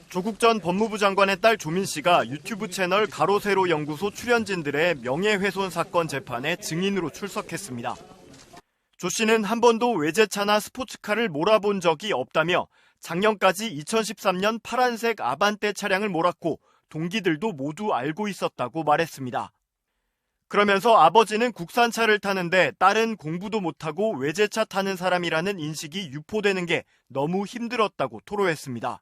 조국 전 법무부 장관의 딸 조민 씨가 유튜브 채널 가로세로 연구소 출연진들의 명예훼손 사건 재판에 증인으로 출석했습니다. 조 씨는 한 번도 외제차나 스포츠카를 몰아본 적이 없다며 작년까지 2013년 파란색 아반떼 차량을 몰았고 동기들도 모두 알고 있었다고 말했습니다. 그러면서 아버지는 국산차를 타는데 딸은 공부도 못하고 외제차 타는 사람이라는 인식이 유포되는 게 너무 힘들었다고 토로했습니다.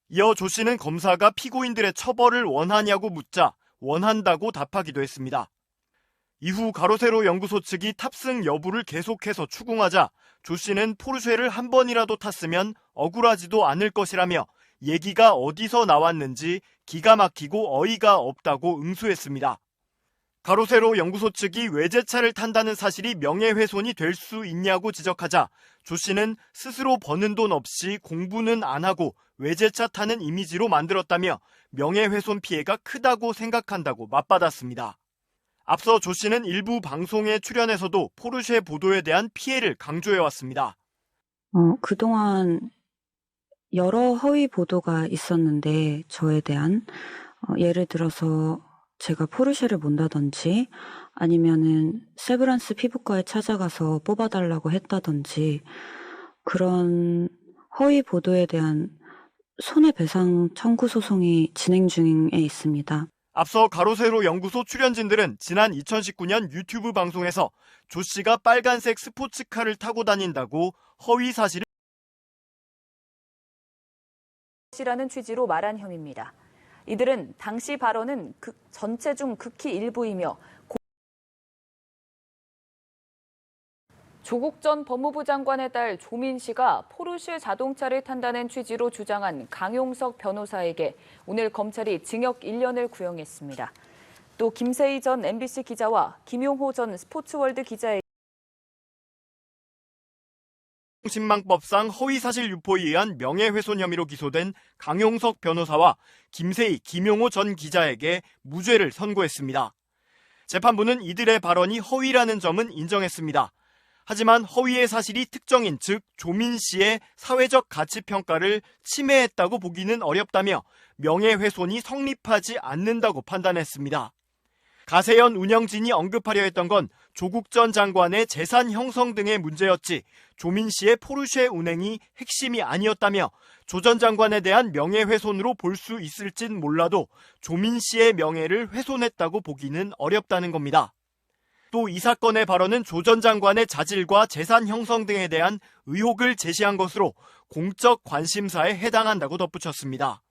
이어 조 씨는 검사가 피고인들의 처벌을 원하냐고 묻자 원한다고 답하기도 했습니다. 이후 가로세로 연구소 측이 탑승 여부를 계속해서 추궁하자 조 씨는 포르쉐를 한 번이라도 탔으면 억울하지도 않을 것이라며 얘기가 어디서 나왔는지 기가 막히고 어이가 없다고 응수했습니다. 가로세로 연구소 측이 외제차를 탄다는 사실이 명예훼손이 될 수 있냐고 지적하자 조 씨는 스스로 버는 돈 없이 공부는 안 하고 외제차 타는 이미지로 만들었다며 명예훼손 피해가 크다고 생각한다고 맞받았습니다. 앞서 조 씨는 일부 방송에 출연해서도 포르쉐 보도에 대한 피해를 강조해왔습니다. 그동안 여러 허위 보도가 있었는데 저에 대한 예를 들어서 제가 포르쉐를 몬다든지 아니면은 세브란스 피부과에 찾아가서 뽑아달라고 했다든지 그런 허위 보도에 대한 손해배상 청구 소송이 진행 중에 있습니다. 앞서 가로세로 연구소 출연진들은 지난 2019년 유튜브 방송에서 조 씨가 빨간색 스포츠카를 타고 다닌다고 허위 사실을 라는 취지로 말한 혐의입니다. 이들은 당시 발언은 전체 중 극히 일부이며 조국 전 법무부 장관의 딸 조민 씨가 포르쉐 자동차를 탄다는 취지로 주장한 강용석 변호사에게 오늘 검찰이 징역 1년을 구형했습니다. 또 김세희 전 MBC 기자와 김용호 전 스포츠월드 기자에게 신망법상 허위사실 유포에 의한 명예훼손 혐의로 기소된 강용석 변호사와 김세희, 김용호 전 기자에게 무죄를 선고했습니다. 재판부는 이들의 발언이 허위라는 점은 인정했습니다. 하지만 허위의 사실이 특정인, 즉 조민 씨의 사회적 가치평가를 침해했다고 보기는 어렵다며 명예훼손이 성립하지 않는다고 판단했습니다. 가세현 운영진이 언급하려 했던 건 조국 전 장관의 재산 형성 등의 문제였지 조민 씨의 포르쉐 운행이 핵심이 아니었다며 조 전 장관에 대한 명예훼손으로 볼 수 있을진 몰라도 조민 씨의 명예를 훼손했다고 보기는 어렵다는 겁니다. 또 이 사건의 발언은 조 전 장관의 자질과 재산 형성 등에 대한 의혹을 제시한 것으로 공적 관심사에 해당한다고 덧붙였습니다.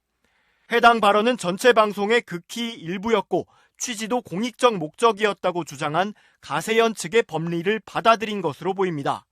해당 발언은 전체 방송의 극히 일부였고 취지도 공익적 목적이었다고 주장한 가세현 측의 법리를 받아들인 것으로 보입니다.